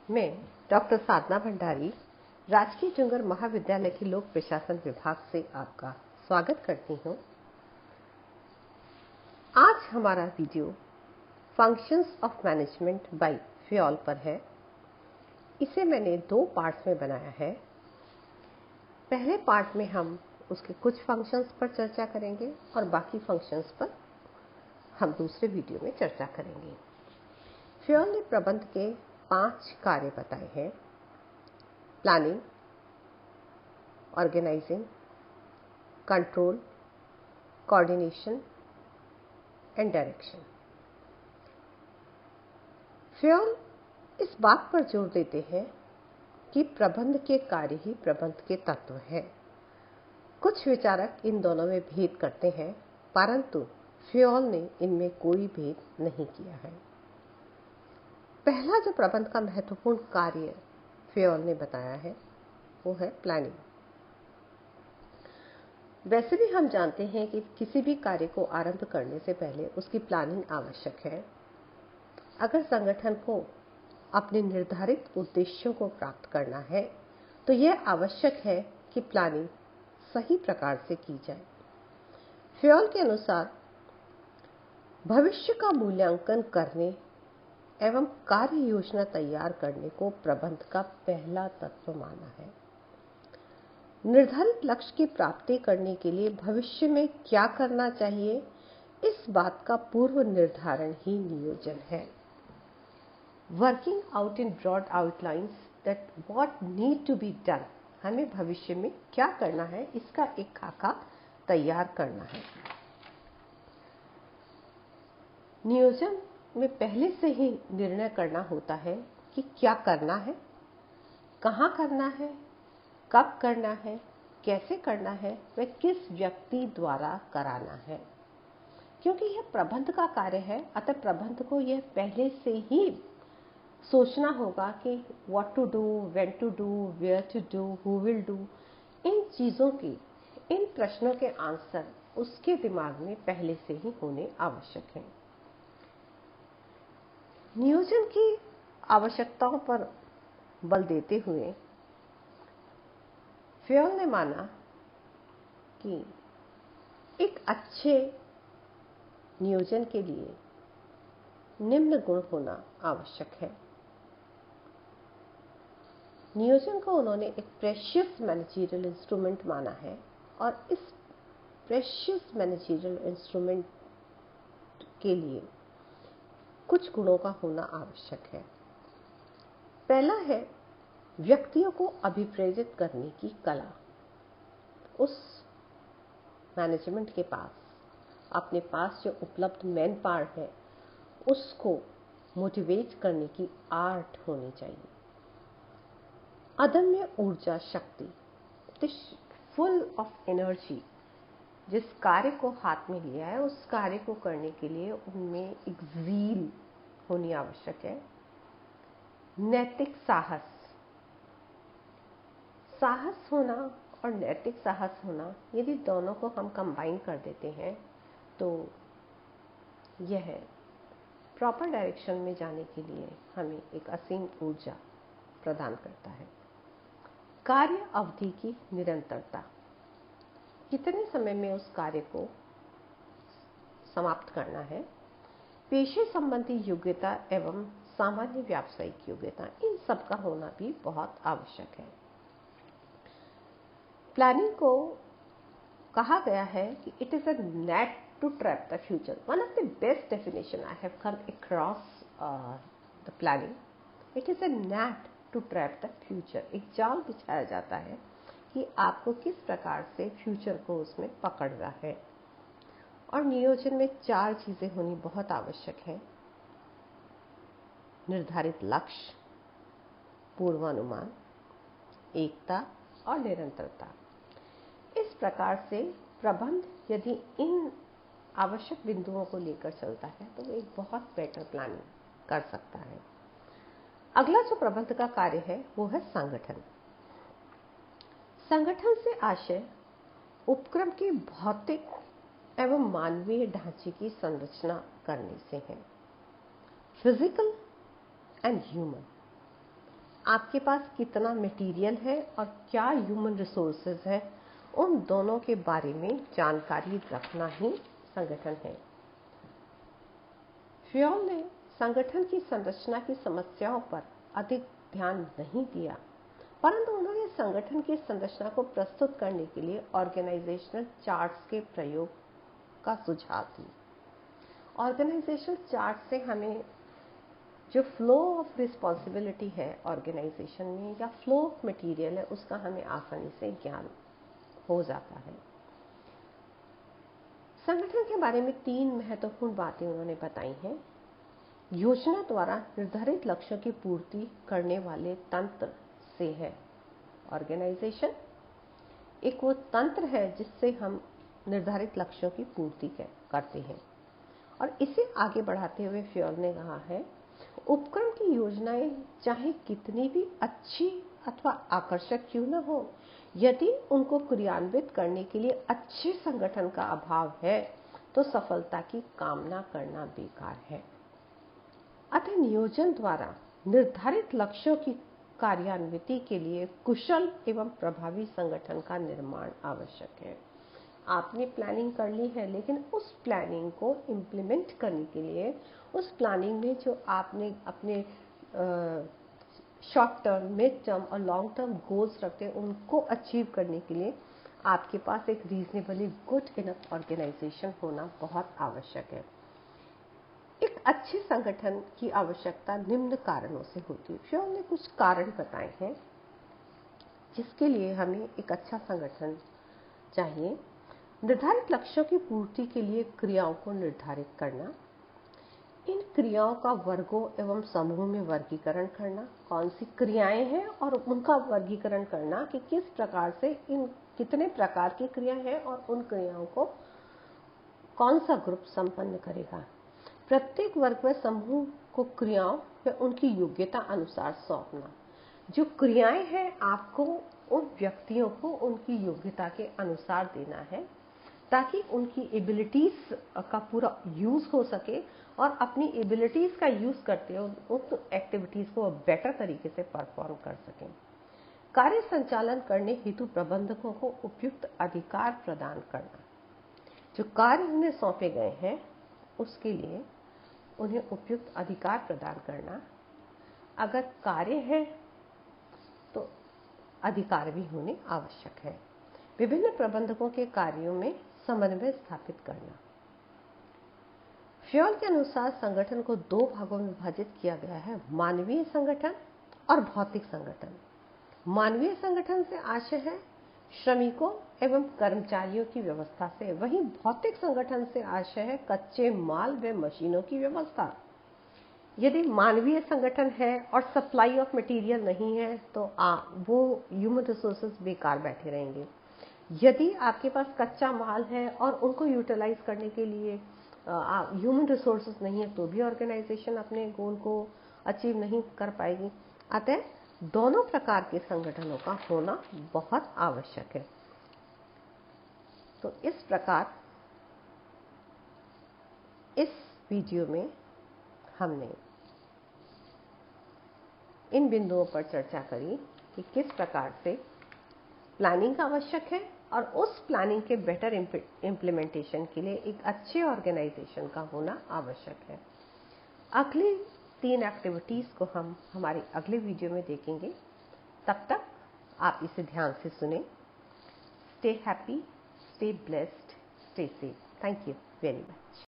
मैं डॉक्टर साधना भंडारी राजकीय जुंगर महाविद्यालय के लोक प्रशासन विभाग से आपका स्वागत करती हूं। आज हमारा video functions of management by Fayol पर है। इसे मैंने 2 पार्ट्स में बनाया है। पहले पार्ट में हम उसके कुछ फंक्शंस पर चर्चा करेंगे और बाकी फंक्शंस पर हम दूसरे वीडियो में चर्चा करेंगे। फ्योल ने प्रबंध के 5 कार्य बताए हैं: planning, organising, control, coordination and direction. Fayol इस बात पर जोर देते हैं कि प्रबंध के कार्य ही प्रबंध के तत्व हैं। कुछ विचारक इन दोनों में भेद करते हैं, परंतु फ्योल ने इनमें कोई भेद नहीं किया है। पहला जो प्रबंध का महत्वपूर्ण कार्य फ्योल ने बताया है वो है प्लानिंग। वैसे भी हम जानते हैं कि किसी भी कार्य को आरंभ करने से पहले उसकी प्लानिंग आवश्यक है। अगर संगठन को अपने निर्धारित उद्देश्यों को प्राप्त करना है तो यह आवश्यक है कि प्लानिंग सही प्रकार से की जाए। फ्योल के अनुसार भविष्य का मूल्यांकन करने एवं कार्य योजना तैयार करने को प्रबंध का पहला तत्व माना है। निर्धारित लक्ष्य की प्राप्ति करने के लिए भविष्य में क्या करना चाहिए, इस बात का पूर्व निर्धारण ही नियोजन है। Working out in broad outlines that what need to be done, हमें भविष्य में क्या करना है इसका एक खाका तैयार करना है। नियोजन में पहले से ही निर्णय करना होता है कि क्या करना है, कहाँ करना है, कब करना है, कैसे करना है, व किस व्यक्ति द्वारा कराना है। क्योंकि यह प्रबंध का कार्य है, अतः प्रबंध को यह पहले से ही सोचना होगा कि what to do, when to do, where to do, who will do. इन चीजों की, इन प्रश्नों के आंसर उसके दिमाग में पहले से ही होने आवश्यक है। नियोजन की आवश्यकताओं पर बल देते हुए फ्योल ने माना कि एक अच्छे नियोजन के लिए निम्न गुण होना आवश्यक है। नियोजन को उन्होंने एक प्रेशियस मैनेजरियल इंस्ट्रूमेंट माना है और इस प्रेशियस मैनेजरियल इंस्ट्रूमेंट के लिए कुछ गुणों का होना आवश्यक है। पहला है व्यक्तियों को अभिप्रेरित करने की कला। उस मैनेजमेंट के पास, अपने पास जो उपलब्ध मैन पावर है, उसको मोटिवेट करने की आर्ट होनी चाहिए। अदम्य ऊर्जा शक्ति, फुल ऑफ एनर्जी, जिस कार्य को हाथ में लिया है उस कार्य को करने के लिए उनमें एक ज़ील होनी आवश्यक है। नैतिक साहस, साहस होना और नैतिक साहस होना, यदि दोनों को हम कंबाइन कर देते हैं तो यह प्रॉपर डायरेक्शन में जाने के लिए हमें एक असीम ऊर्जा प्रदान करता है। कार्य अवधि की निरंतरता, कितने समय में उस कार्य को समाप्त करना है। पेशे संबंधी योग्यता एवं सामान्य व्यावसायिक योग्यता, इन सब का होना भी बहुत आवश्यक है। प्लानिंग को कहा गया है कि it is a net to trap the future. One of the best definition I have come across the planning, it is a net to trap the future. एक जाल बिछाया जाता है कि आपको किस प्रकार से फ्यूचर को उसमें पकड़ना है। और नियोजन में 4 चीजें होनी बहुत आवश्यक है: निर्धारित लक्ष्य, पूर्वानुमान, एकता और निरंतरता। इस प्रकार से प्रबंध यदि इन आवश्यक बिंदुओं को लेकर चलता है तो वो एक बहुत बेटर प्लानिंग कर सकता है। अगला जो प्रबंध का कार्य है वो है संगठन। संगठन से आशय उपक्रम की भौतिक एवं मानवीय ढांचे की संरचना करने से है। फिजिकल एंड ह्यूमन, आपके पास कितना मटेरियल है और क्या ह्यूमन रिसोर्सेज है, उन दोनों के बारे में जानकारी रखना ही संगठन है। फ्योल ने संगठन की संरचना की समस्याओं पर अधिक ध्यान नहीं दिया, परंतु उन्होंने संगठन की संरचना को प्रस्तुत करने के लिए ऑर्गेनाइजेशनल चार्ट्स के प्रयोग का सुझाव दिया। ऑर्गेनाइजेशनल चार्ट से हमें जो फ्लो ऑफ रिस्पॉन्सिबिलिटी है ऑर्गेनाइजेशन में या फ्लो ऑफ मटेरियल है, उसका हमें आसानी से ज्ञान हो जाता है। संगठन के बारे में 3 महत्वपूर्ण बातें उन्होंने बताई हैं। योजना द्वारा निर्धारित लक्ष्यों की पूर्ति करने वाले तंत्र से है ऑर्गेनाइजेशन। एक वो तंत्र है जिससे हम निर्धारित लक्ष्यों की पूर्ति करते हैं। और इसे आगे बढ़ाते हुए फ्योल ने कहा है, उपक्रम की योजनाएं चाहे कितनी भी अच्छी अथवा आकर्षक क्यों न हो, यदि उनको क्रियान्वित करने के लिए अच्छे संगठन का अभाव है तो सफलता की कामना करना बेकार है। अतः नियोजन द्वारा निर्धारित लक्ष्यों की कार्यान्विति के लिए कुशल एवं प्रभावी संगठन का निर्माण आवश्यक है। आपने प्लानिंग कर ली है, लेकिन उस प्लानिंग को इम्प्लीमेंट करने के लिए, उस प्लानिंग में जो आपने अपने शॉर्ट टर्म, मिड टर्म और लॉन्ग टर्म गोल्स रखते हैं, उनको अचीव करने के लिए आपके पास एक रीजनेबली गुड इनफ ऑर्गेनाइजेशन होना बहुत आवश्यक है। एक अच्छे संगठन की आवश्यकता निम्न कारणों से होती है। फ्योल ने कुछ कारण बताए हैं जिसके लिए हमें एक अच्छा संगठन चाहिए। निर्धारित लक्ष्यों की पूर्ति के लिए क्रियाओं को निर्धारित करना, इन क्रियाओं का वर्गों एवं समूह में वर्गीकरण करना, कौन सी क्रियाएं हैं और उनका वर्गीकरण करना कि किस प्रकार से इन कितने प्रकार की क्रिया हैं और उन क्रियाओं को कौन सा ग्रुप संपन्न करेगा। प्रत्येक वर्ग व समूह को क्रियाओं व उनकी योग्यता अनुसार सौंपना। जो क्रियाएं हैं आपको उन व्यक्तियों को उनकी योग्यता के अनुसार देना है ताकि उनकी एबिलिटीज का पूरा यूज हो सके और अपनी एबिलिटीज का यूज करते हुए उन एक्टिविटीज को बेटर तरीके से परफॉर्म कर सकें। कार्य संचालन करने हेतु प्रबंधकों को उपयुक्त अधिकार प्रदान करना। जो कार्य उन्हें सौंपे गए हैं उसके लिए उन्हें उपयुक्त अधिकार प्रदान करना। अगर कार्य है तो अधिकार भी होने आवश्यक है। विभिन्न प्रबंधकों के कार्यों में समन्वय स्थापित करना। फ्योल के अनुसार संगठन को 2 भागों में विभाजित किया गया है, मानवीय संगठन और भौतिक संगठन। मानवीय संगठन से आशय है श्रमिकों एवं कर्मचारियों की व्यवस्था से, वहीं भौतिक संगठन से आशय है कच्चे माल व मशीनों की व्यवस्था। यदि मानवीय संगठन है और सप्लाई ऑफ मटेरियल नहीं है तो वो ह्यूमन रिसोर्सेज बेकार बैठे रहेंगे। यदि आपके पास कच्चा माल है और उनको यूटिलाइज करने के लिए ह्यूमन रिसोर्सेज नहीं है तो भी ऑर्गेनाइजेशन अपने गोल को अचीव नहीं कर पाएगी। अतः दोनों प्रकार के संगठनों का होना बहुत आवश्यक है। तो इस प्रकार इस वीडियो में हमने इन बिंदुओं पर चर्चा करी कि किस प्रकार से प्लानिंग आवश्यक है और उस प्लानिंग के बेटर इम्प्लीमेंटेशन के लिए एक अच्छे ऑर्गेनाइजेशन का होना आवश्यक है। अगली 3 एक्टिविटीज को हम हमारे अगले वीडियो में देखेंगे। तब तक आप इसे ध्यान से सुनें। Stay happy, stay blessed, stay safe. Thank you very much.